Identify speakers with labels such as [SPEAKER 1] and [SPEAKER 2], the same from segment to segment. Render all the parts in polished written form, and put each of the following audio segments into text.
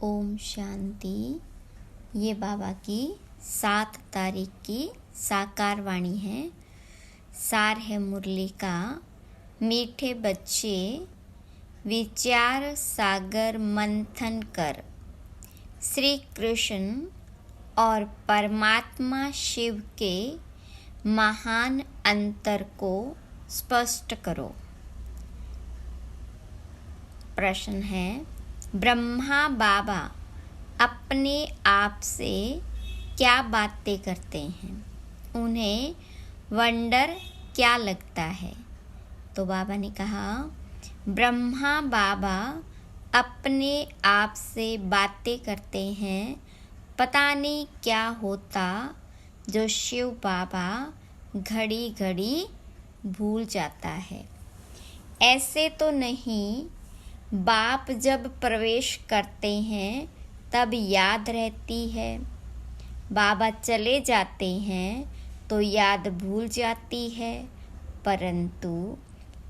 [SPEAKER 1] ओम शांति। ये बाबा की 7 तारीख की साकार वाणी है। सार है मुरली का। मीठे बच्चे विचार सागर मंथन कर, श्री कृष्ण और परमात्मा शिव के महान अंतर को स्पष्ट करो। प्रश्न है, ब्रह्मा बाबा अपने आप से क्या बातें करते हैं? उन्हें वंडर क्या लगता है? तो बाबा ने कहा, ब्रह्मा बाबा अपने आप से बातें करते हैं। पता नहीं क्या होता जो शिव बाबा घड़ी घड़ी भूल जाता है। ऐसे तो नहीं, बाप जब प्रवेश करते हैं तब याद रहती है। बाबा चले जाते हैं तो याद भूल जाती है। परंतु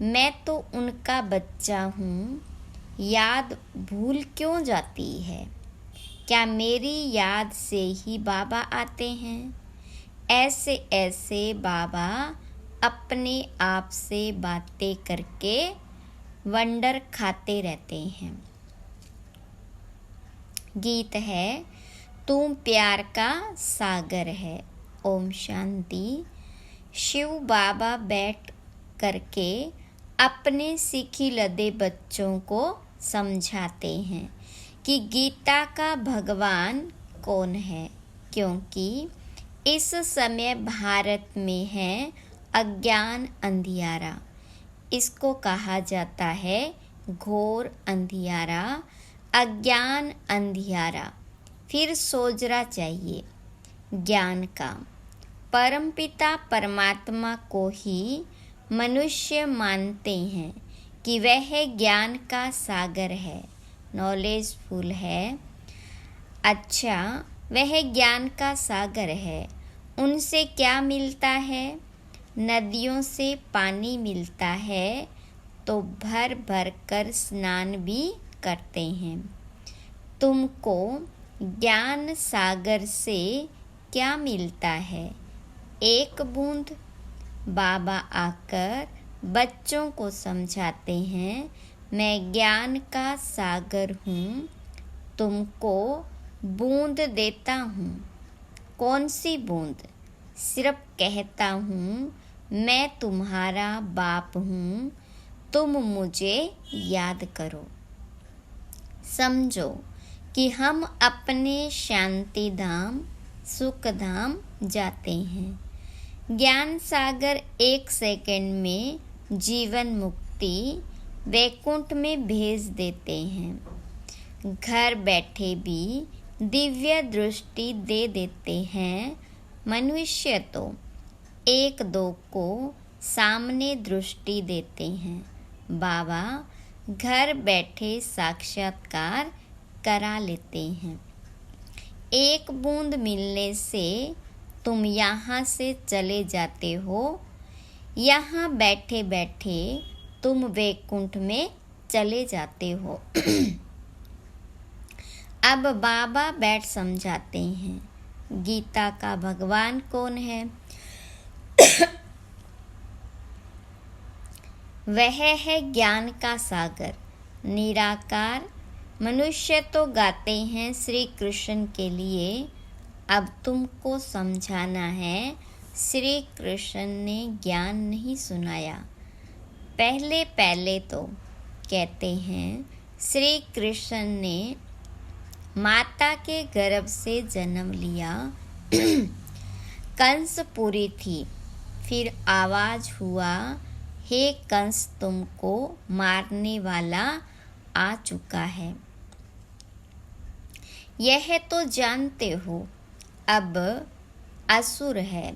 [SPEAKER 1] मैं तो उनका बच्चा हूँ, याद भूल क्यों जाती है? क्या मेरी याद से ही बाबा आते हैं? ऐसे ऐसे बाबा अपने आप से बातें करके वंडर खाते रहते हैं। गीत है, तू प्यार का सागर है। ओम शांति। शिव बाबा बैठ करके अपने सीखी लदे बच्चों को समझाते हैं कि गीता का भगवान कौन है, क्योंकि इस समय भारत में है अज्ञान अंधियारा। इसको कहा जाता है घोर अंधियारा, अज्ञान अंधियारा। फिर सोचना चाहिए ज्ञान का। परमपिता परमात्मा को ही मनुष्य मानते हैं कि वह ज्ञान का सागर है, नॉलेजफुल है। अच्छा, वह ज्ञान का सागर है। उनसे क्या मिलता है? नदियों से पानी मिलता है तो भर भर कर स्नान भी करते हैं। तुमको ज्ञान सागर से क्या मिलता है? एक बूंद। बाबा आकर बच्चों को समझाते हैं, मैं ज्ञान का सागर हूँ, तुमको बूंद देता हूँ। कौन सी बूंद? सिर्फ कहता हूँ मैं तुम्हारा बाप हूँ, तुम मुझे याद करो। समझो कि हम अपने शांति धाम सुख धाम जाते हैं। ज्ञान सागर 1 सेकंड में जीवन मुक्ति वैकुंठ में भेज देते हैं। घर बैठे भी दिव्य दृष्टि दे देते हैं। मनुष्य तो 1-2 को सामने दृष्टि देते हैं। बाबा घर बैठे साक्षात्कार करा लेते हैं। एक बूंद मिलने से तुम यहाँ से चले जाते हो। यहाँ बैठे बैठे तुम वैकुंठ में चले जाते हो। अब बाबा बैठ समझाते हैं, गीता का भगवान कौन है? वह है ज्ञान का सागर, निराकार। मनुष्य तो गाते हैं श्री कृष्ण के लिए। अब तुमको समझाना है, श्री कृष्ण ने ज्ञान नहीं सुनाया। पहले पहले तो कहते हैं श्री कृष्ण ने माता के गर्भ से जन्म लिया। कंस पूरी थी। फिर आवाज हुआ, हे कंस, तुमको मारने वाला आ चुका है। यह तो जानते हो अब असुर है।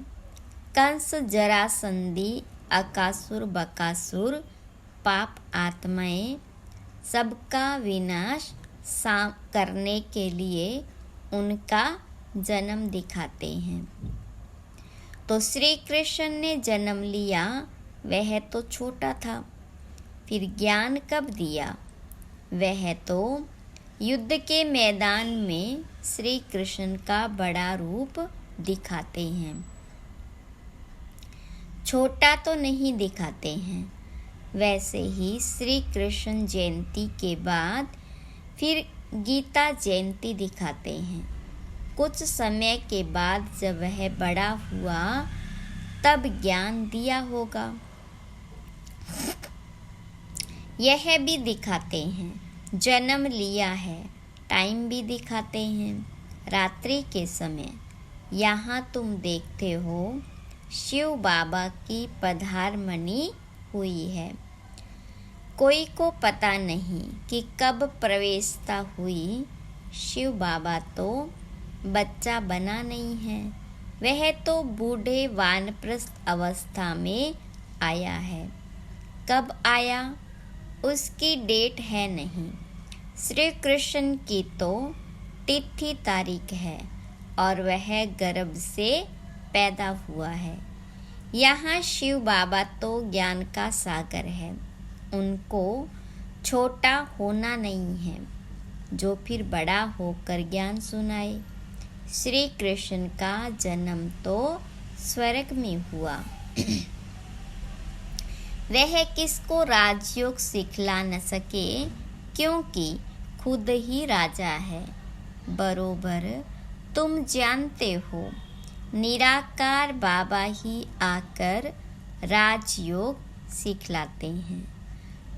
[SPEAKER 1] कंस, जरासंधी, अकासुर, बकासुर, पाप आत्माएं, सबका विनाश करने के लिए उनका जन्म दिखाते हैं। तो श्री कृष्ण ने जन्म लिया, वह तो छोटा था। फिर ज्ञान कब दिया? वह तो युद्ध के मैदान में श्री कृष्ण का बड़ा रूप दिखाते हैं, छोटा तो नहीं दिखाते हैं। वैसे ही श्री कृष्ण जयंती के बाद फिर गीता जयंती दिखाते हैं। कुछ समय के बाद जब वह बड़ा हुआ तब ज्ञान दिया होगा, यह भी दिखाते हैं। जन्म लिया है, टाइम भी दिखाते हैं। रात्रि के समय यहाँ तुम देखते हो शिव बाबा की पधारमणि हुई है। कोई को पता नहीं कि कब प्रवेशता हुई। शिव बाबा तो बच्चा बना नहीं है, वह तो बूढ़े वानप्रस्थ अवस्था में आया है। कब आया उसकी डेट है नहीं। श्री कृष्ण की तो तिथि तारीख है और वह गर्भ से पैदा हुआ है। यहाँ शिव बाबा तो ज्ञान का सागर है, उनको छोटा होना नहीं है जो फिर बड़ा होकर ज्ञान सुनाए। श्री कृष्ण का जन्म तो स्वर्ग में हुआ। वह किसको राजयोग सिखला न सके, क्योंकि खुद ही राजा है। बरोबर तुम जानते हो निराकार बाबा ही आकर राजयोग सिखलाते हैं।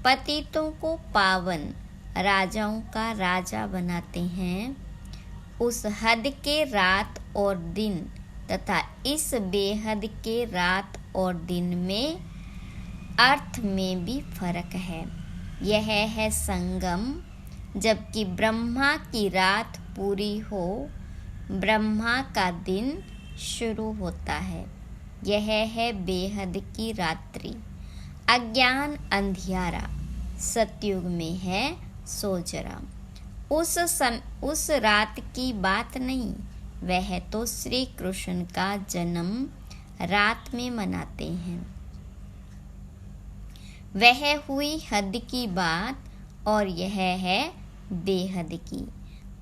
[SPEAKER 1] पतितों को पावन, राजाओं का राजा बनाते हैं। उस हद के रात और दिन तथा इस बेहद के रात और दिन में अर्थ में भी फर्क है। यह है संगम। जबकि ब्रह्मा की रात पूरी हो, ब्रह्मा का दिन शुरू होता है। यह है बेहद की रात्रि। अज्ञान अंधियारा सतयुग में है सोजरा। उस रात की बात नहीं, वह तो श्री कृष्ण का जन्म रात में मनाते हैं। वह हुई हद की बात और यह है बेहद की।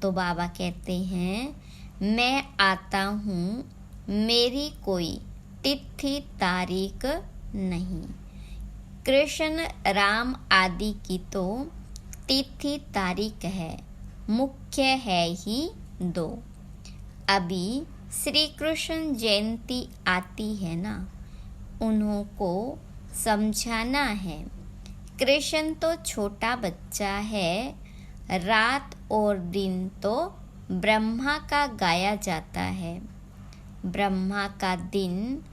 [SPEAKER 1] तो बाबा कहते हैं मैं आता हूँ, मेरी कोई तिथि तारीख नहीं। कृष्ण राम आदि की तो तिथि तारीख है, मुख्य है ही दो। अभी श्री कृष्ण जयंती आती है ना, उन्हों को समझाना है। कृष्ण तो छोटा बच्चा है, रात और दिन तो ब्रह्मा का गाया जाता है। ब्रह्मा का दिन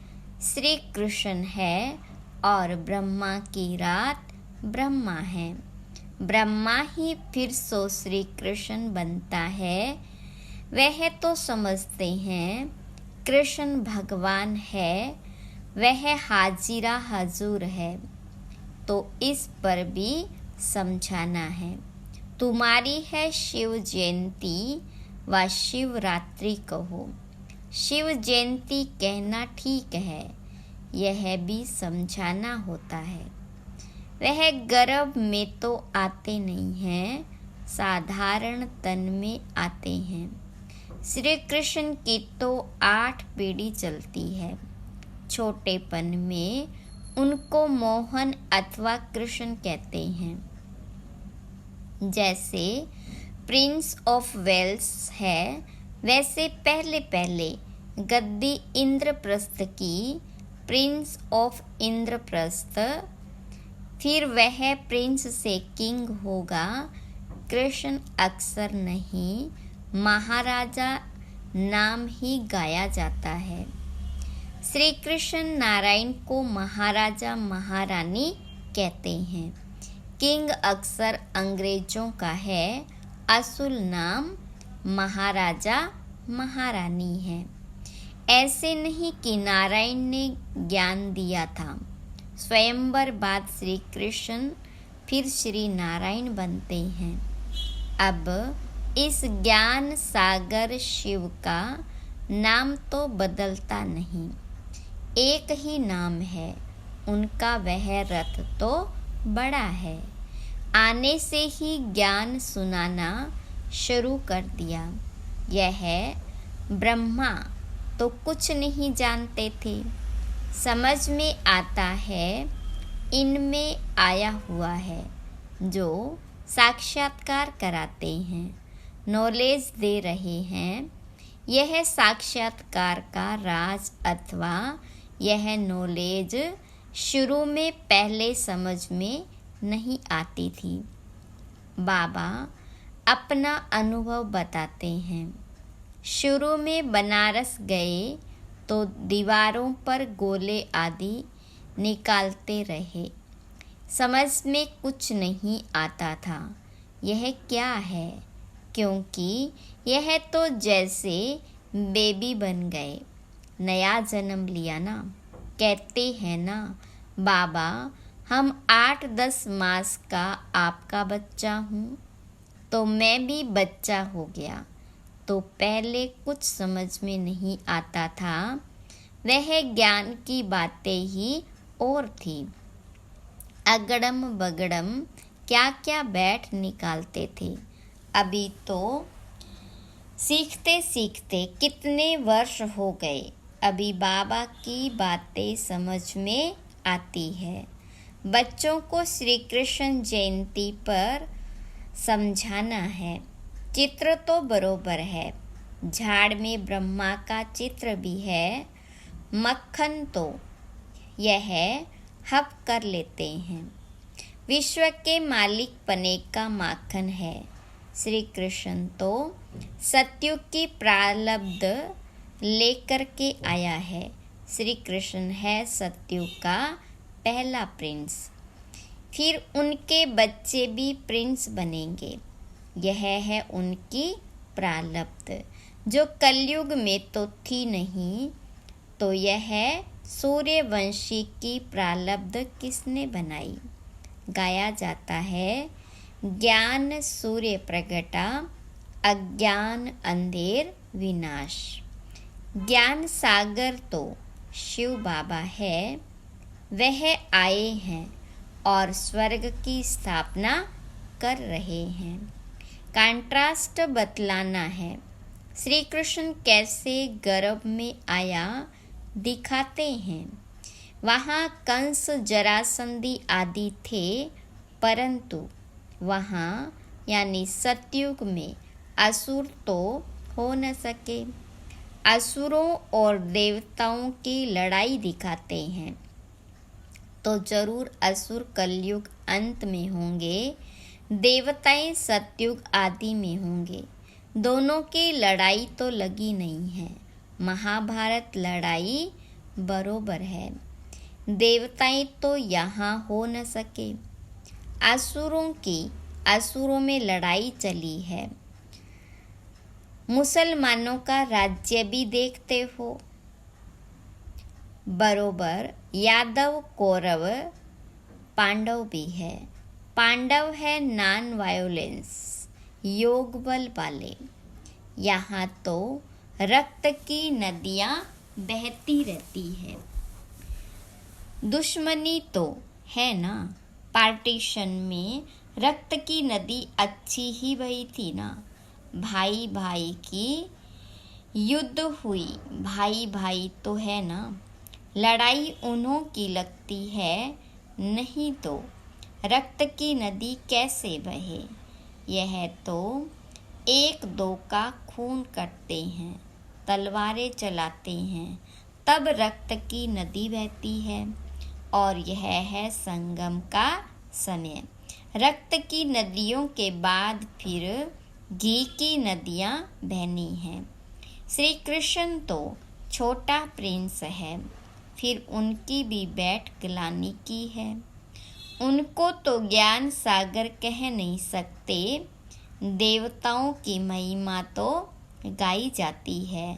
[SPEAKER 1] श्री कृष्ण है और ब्रह्मा की रात ब्रह्मा है। ब्रह्मा ही फिर सो श्री कृष्ण बनता है। वह तो समझते हैं कृष्ण भगवान है, वह हाजिरा हजूर है। तो इस पर भी समझाना है। तुम्हारी है शिव जयंती व शिवरात्रि कहो। शिव जयंती कहना ठीक है, यह भी समझाना होता है। वह गर्भ में तो आते नहीं हैं, साधारण तन में आते हैं। श्री कृष्ण की तो 8 पीढ़ी चलती है। छोटेपन में उनको मोहन अथवा कृष्ण कहते हैं। जैसे प्रिंस ऑफ वेल्स है, वैसे पहले पहले गद्दी इंद्रप्रस्थ की, प्रिंस ऑफ इंद्रप्रस्थ। फिर वह प्रिंस से किंग होगा। कृष्ण अक्सर नहीं, महाराजा नाम ही गाया जाता है। श्री कृष्ण नारायण को महाराजा महारानी कहते हैं। किंग अक्सर अंग्रेजों का है, असुल नाम महाराजा महारानी है। ऐसे नहीं कि नारायण ने ज्ञान दिया था, स्वयंवर बाद श्री कृष्ण फिर श्री नारायण बनते हैं। अब इस ज्ञान सागर शिव का नाम तो बदलता नहीं, एक ही नाम है उनका। वह रथ तो बड़ा है, आने से ही ज्ञान सुनाना शुरू कर दिया। यह ब्रह्मा तो कुछ नहीं जानते थे। समझ में आता है इनमें आया हुआ है जो साक्षात्कार कराते हैं, नॉलेज दे रहे हैं। यह साक्षात्कार का राज अथवा यह नॉलेज शुरू में पहले समझ में नहीं आती थी। बाबा अपना अनुभव बताते हैं। शुरू में बनारस गए तो दीवारों पर गोले आदि निकालते रहे। समझ में कुछ नहीं आता था यह क्या है, क्योंकि यह तो जैसे बेबी बन गए, नया जन्म लिया ना। कहते हैं ना बाबा हम 8-10 मास का आपका बच्चा हूँ, तो मैं भी बच्चा हो गया। तो पहले कुछ समझ में नहीं आता था, वह ज्ञान की बातें ही और थी। अगड़म बगड़म क्या क्या बैठ निकालते थे। अभी तो सीखते सीखते कितने वर्ष हो गए, अभी बाबा की बातें समझ में आती है। बच्चों को श्री कृष्ण जयंती पर समझाना है। चित्र तो बरोबर है, झाड़ में ब्रह्मा का चित्र भी है। मक्खन तो यह हप कर लेते हैं, विश्व के मालिक पने का माखन है। श्री कृष्ण तो सत्युग की प्रारब्ध लेकर के आया है। श्री कृष्ण है सत्युग का पहला प्रिंस, फिर उनके बच्चे भी प्रिंस बनेंगे। यह है उनकी प्रारब्ध जो कलयुग में तो थी नहीं। तो यह सूर्यवंशी की प्रारब्ध किसने बनाई? गाया जाता है ज्ञान सूर्य प्रगटा, अज्ञान अंधेर विनाश। ज्ञान सागर तो शिव बाबा है, वह आए हैं और स्वर्ग की स्थापना कर रहे हैं। कंट्रास्ट बतलाना है। श्री कृष्ण कैसे गर्भ में आया दिखाते हैं। वहाँ कंस जरासंधी आदि थे, परंतु वहाँ यानी सतयुग में असुर तो हो न सके। असुरों और देवताओं की लड़ाई दिखाते हैं। तो जरूर असुर कलयुग अंत में होंगे, देवताएं सतयुग आदि में होंगे। दोनों की लड़ाई तो लगी नहीं है। महाभारत लड़ाई बरोबर है। देवताएं तो यहाँ हो न सके। असुरों में लड़ाई चली है। मुसलमानों का राज्य भी देखते हो, बरोबर यादव कौरव पांडव भी है। पांडव है नॉन वायोलेंस योग बल वाले। यहाँ तो रक्त की नदियाँ बहती रहती है। दुश्मनी तो है ना, पार्टीशन में रक्त की नदी अच्छी ही बही थी ना। भाई भाई की युद्ध हुई, भाई भाई तो है ना। लड़ाई उन्हों की लगती है, नहीं तो रक्त की नदी कैसे बहे। यह तो एक दो का खून करते हैं, तलवारें चलाते हैं, तब रक्त की नदी बहती है। और यह है संगम का समय। रक्त की नदियों के बाद फिर घी की नदियाँ बहनी हैं। श्री कृष्ण तो छोटा प्रिंस है, फिर उनकी भी बैठ गिलानी की है। उनको तो ज्ञान सागर कह नहीं सकते। देवताओं की महिमा तो गाई जाती है।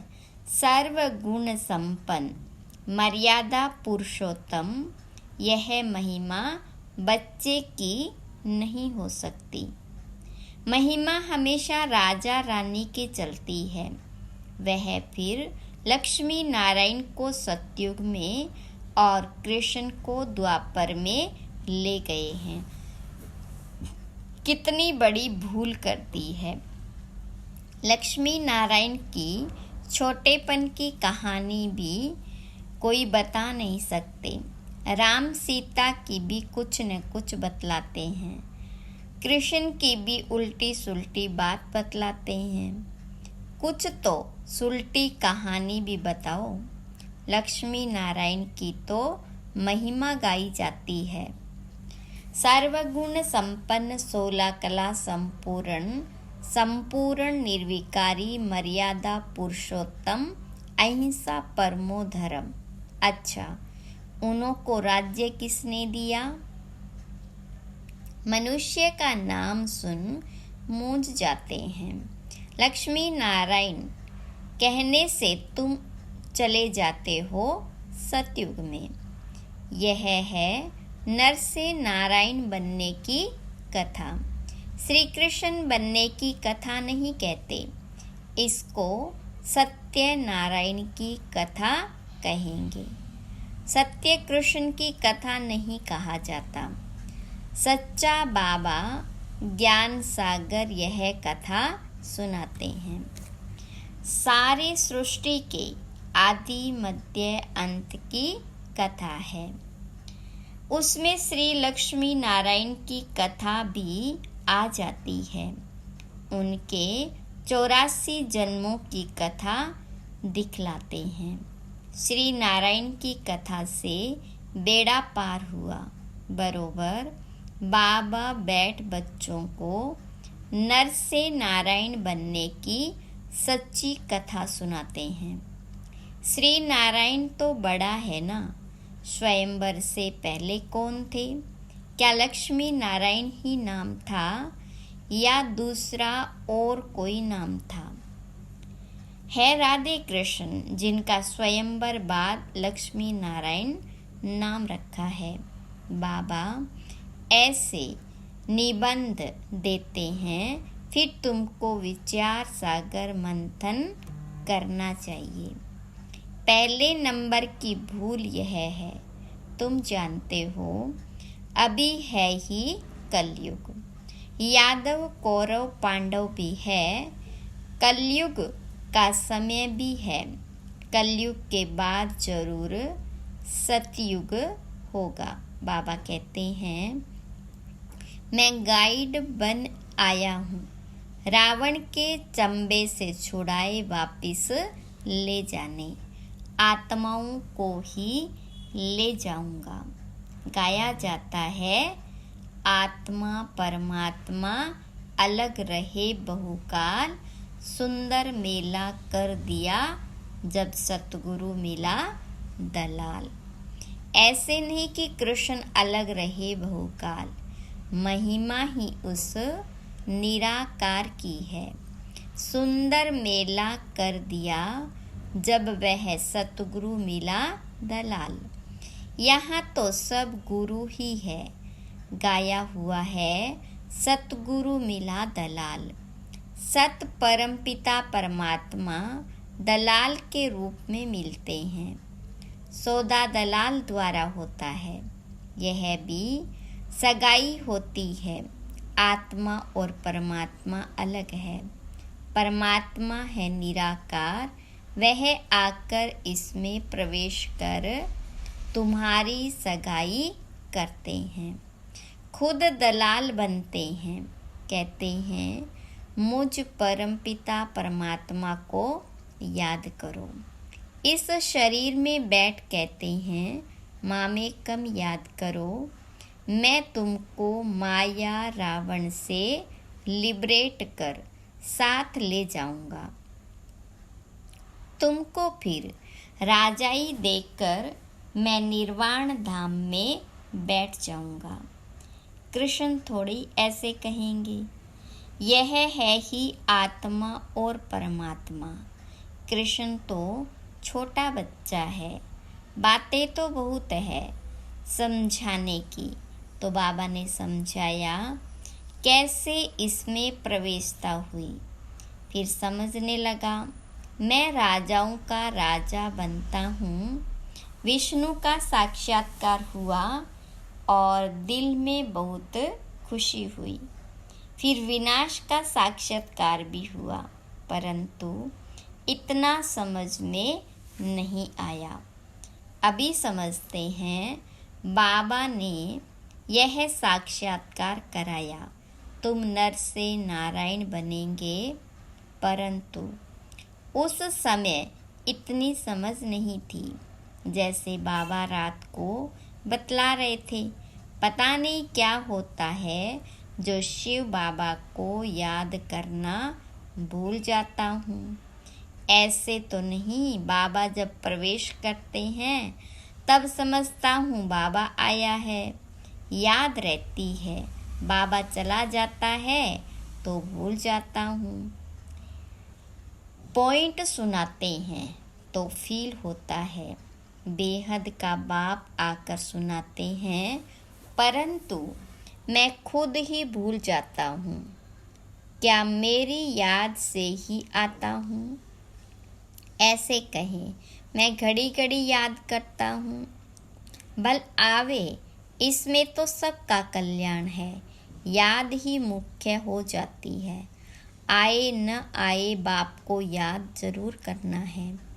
[SPEAKER 1] सर्वगुण संपन्न मर्यादा पुरुषोत्तम, यह महिमा बच्चे की नहीं हो सकती। महिमा हमेशा राजा रानी की चलती है। वह फिर लक्ष्मी नारायण को सतयुग में और कृष्ण को द्वापर में ले गए हैं। कितनी बड़ी भूल करती है। लक्ष्मी नारायण की छोटेपन की कहानी भी कोई बता नहीं सकते। राम सीता की भी कुछ न कुछ बतलाते हैं। कृष्ण की भी उल्टी सुल्टी बात बतलाते हैं। कुछ तो सुल्टी कहानी भी बताओ। लक्ष्मी नारायण की तो महिमा गाई जाती है। सर्वगुण संपन्न 16 कला संपूर्ण, संपूर्ण निर्विकारी मर्यादा पुरुषोत्तम, अहिंसा परमो धर्म। अच्छा, उन्हों को राज्य किसने दिया? मनुष्य का नाम सुन मूंझ जाते हैं। लक्ष्मी नारायण कहने से तुम चले जाते हो सतयुग में। यह है नर से नारायण बनने की कथा। श्री कृष्ण बनने की कथा नहीं कहते, इसको सत्य नारायण की कथा कहेंगे। सत्य कृष्ण की कथा नहीं कहा जाता। सच्चा बाबा ज्ञान सागर यह कथा सुनाते हैं। सारी सृष्टि के आदि मध्य अंत की कथा है। उसमें श्री लक्ष्मी नारायण की कथा भी आ जाती है। उनके 84 जन्मों की कथा दिखलाते हैं। श्री नारायण की कथा से बेड़ा पार हुआ। बरोबर बाबा बैठ बच्चों को नर से नारायण बनने की सच्ची कथा सुनाते हैं। श्री नारायण तो बड़ा है ना। स्वयंवर से पहले कौन थे? क्या लक्ष्मी नारायण ही नाम था या दूसरा और कोई नाम था? है राधे कृष्ण जिनका स्वयंवर बाद लक्ष्मी नारायण नाम रखा है। बाबा ऐसे निबंध देते हैं, फिर तुमको विचार सागर मंथन करना चाहिए। पहले नंबर की भूल यह है, तुम जानते हो अभी है ही कलयुग। यादव कौरव पांडव भी है, कलयुग का समय भी है। कलयुग के बाद जरूर सतयुग होगा। बाबा कहते हैं, मैं गाइड बन आया हूँ, रावण के चंबे से छुड़ाए वापिस ले जाने, आत्माओं को ही ले जाऊंगा। गाया जाता है, आत्मा परमात्मा अलग रहे बहुकाल, सुंदर मेला कर दिया जब सतगुरु मिला दलाल। ऐसे नहीं कि कृष्ण अलग रहे बहुकाल, महिमा ही उस निराकार की है। सुंदर मेला कर दिया जब वह सतगुरु मिला दलाल। यहाँ तो सब गुरु ही है, गाया हुआ है सतगुरु मिला दलाल। सत परमपिता परमात्मा दलाल के रूप में मिलते हैं। सौदा दलाल द्वारा होता है, यह भी सगाई होती है। आत्मा और परमात्मा अलग है। परमात्मा है निराकार, वह आकर इसमें प्रवेश कर तुम्हारी सगाई करते हैं। खुद दलाल बनते हैं, कहते हैं मुझ परमपिता परमात्मा को याद करो। इस शरीर में बैठ कहते हैं मामे कम याद करो, मैं तुमको माया रावण से लिबरेट कर साथ ले जाऊंगा। तुमको फिर राजाई देकर मैं निर्वाण धाम में बैठ जाऊंगा। कृष्ण थोड़ी ऐसे कहेंगे, यह है ही आत्मा और परमात्मा। कृष्ण तो छोटा बच्चा है, बातें तो बहुत है समझाने की। तो बाबा ने समझाया कैसे इसमें प्रवेशता हुई। फिर समझने लगा, मैं राजाओं का राजा बनता हूँ। विष्णु का साक्षात्कार हुआ और दिल में बहुत खुशी हुई। फिर विनाश का साक्षात्कार भी हुआ। परंतु इतना समझ में नहीं आया। अभी समझते हैं। बाबा ने यह साक्षात्कार कराया, तुम नर से नारायण बनेंगे, परंतु उस समय इतनी समझ नहीं थी। जैसे बाबा रात को बतला रहे थे, पता नहीं क्या होता है जो शिव बाबा को याद करना भूल जाता हूँ। ऐसे तो नहीं, बाबा जब प्रवेश करते हैं तब समझता हूँ बाबा आया है, याद रहती है। बाबा चला जाता है तो भूल जाता हूँ। पॉइंट सुनाते हैं तो फील होता है। बेहद का बाप आकर सुनाते हैं, परंतु मैं खुद ही भूल जाता हूँ। क्या मेरी याद से ही आता हूँ? ऐसे कहें, मैं घड़ी घड़ी याद करता हूँ। बल आवे, इसमें तो सबका कल्याण है। याद ही मुख्य हो जाती है। आए न आए बाप को याद जरूर करना है।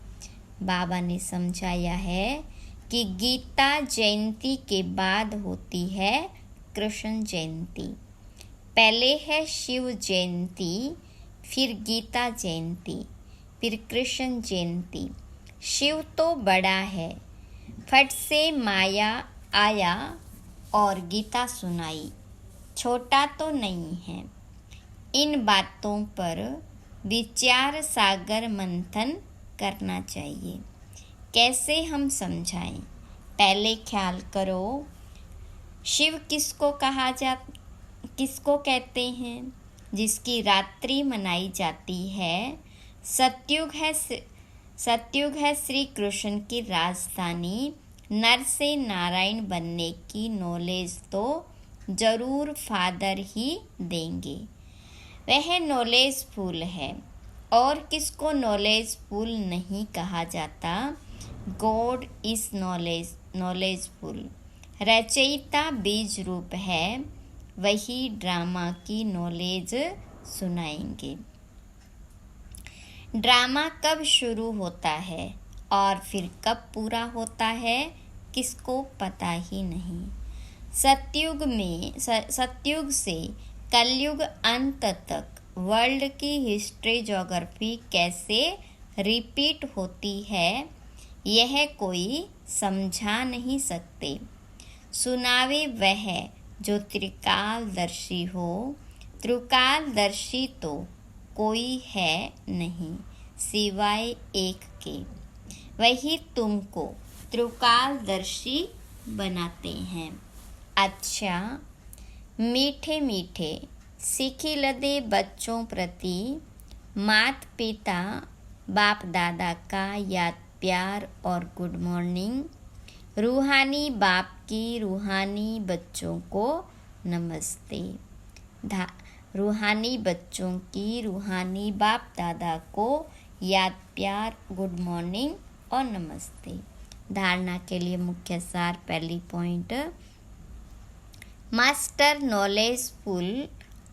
[SPEAKER 1] बाबा ने समझाया है कि गीता जयंती के बाद होती है कृष्ण जयंती। पहले है शिव जयंती, फिर गीता जयंती, फिर कृष्ण जयंती। शिव तो बड़ा है, फट से माया आया और गीता सुनाई, छोटा तो नहीं है। इन बातों पर विचार सागर मंथन करना चाहिए। कैसे हम समझाएं? पहले ख्याल करो, शिव किसको कहते हैं? जिसकी रात्रि मनाई जाती है। सतयुग है श्री कृष्ण की राजधानी। नर से नारायण बनने की नॉलेज तो जरूर फादर ही देंगे। वह नॉलेजफुल है, और किसको नॉलेजफुल नहीं कहा जाता। God is knowledgeful. रचयिता बीज रूप है, वही ड्रामा की नॉलेज सुनाएंगे। ड्रामा कब शुरू होता है और फिर कब पूरा होता है, किसको पता ही नहीं। सतयुग से कलयुग अंत तक वर्ल्ड की हिस्ट्री ज्योग्राफी कैसे रिपीट होती है, यह कोई समझा नहीं सकते। सुनावे वह जो त्रिकालदर्शी हो। त्रिकालदर्शी तो कोई है नहीं सिवाय एक के, वही तुमको त्रिकालदर्शी बनाते हैं। अच्छा, मीठे मीठे सिखिलदे बच्चों प्रति माता पिता बाप दादा का याद प्यार और गुड मॉर्निंग। रूहानी बाप की रूहानी बच्चों को नमस्ते। रूहानी बच्चों की रूहानी बाप दादा को याद प्यार गुड मॉर्निंग और नमस्ते। धारणा के लिए मुख्य सार। पहली पॉइंट, मास्टर नॉलेजफुल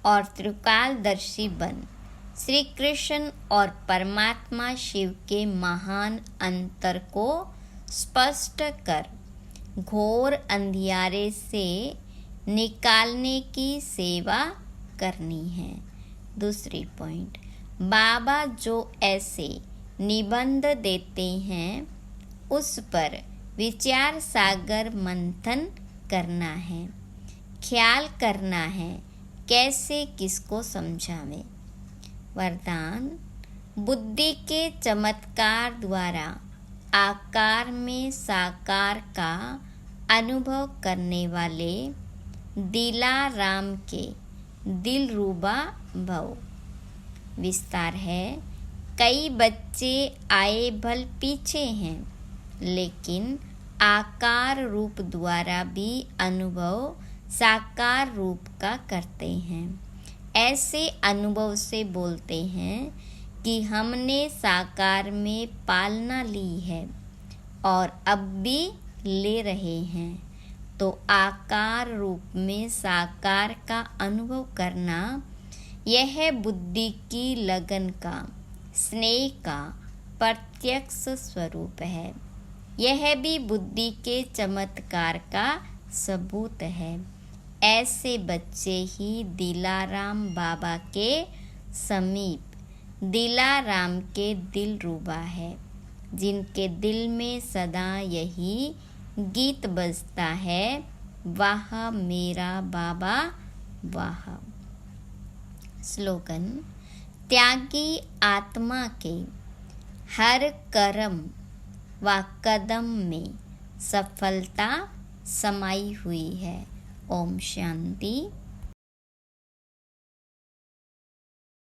[SPEAKER 1] और त्रिकालदर्शी बन श्री कृष्ण और परमात्मा शिव के महान अंतर को स्पष्ट कर घोर अंधियारे से निकालने की सेवा करनी है। दूसरी पॉइंट, बाबा जो ऐसे निबंध देते हैं उस पर विचार सागर मंथन करना है। ख्याल करना है कैसे किसको समझावें। वरदान, बुद्धि के चमत्कार द्वारा आकार में साकार का अनुभव करने वाले दिलाराम के दिलरुबा भव। विस्तार है, कई बच्चे आए भल पीछे हैं, लेकिन आकार रूप द्वारा भी अनुभव साकार रूप का करते हैं। ऐसे अनुभव से बोलते हैं कि हमने साकार में पालना ली है और अब भी ले रहे हैं। तो आकार रूप में साकार का अनुभव करना, यह बुद्धि की लगन का स्नेह का प्रत्यक्ष स्वरूप है। यह भी बुद्धि के चमत्कार का सबूत है। ऐसे बच्चे ही दिलाराम बाबा के समीप दिलाराम के दिलरुबा है, जिनके दिल में सदा यही गीत बजता है, वाह मेरा बाबा वाह। स्लोगन: त्यागी आत्मा के हर कर्म व कदम में सफलता समाई हुई है। ओम शांति।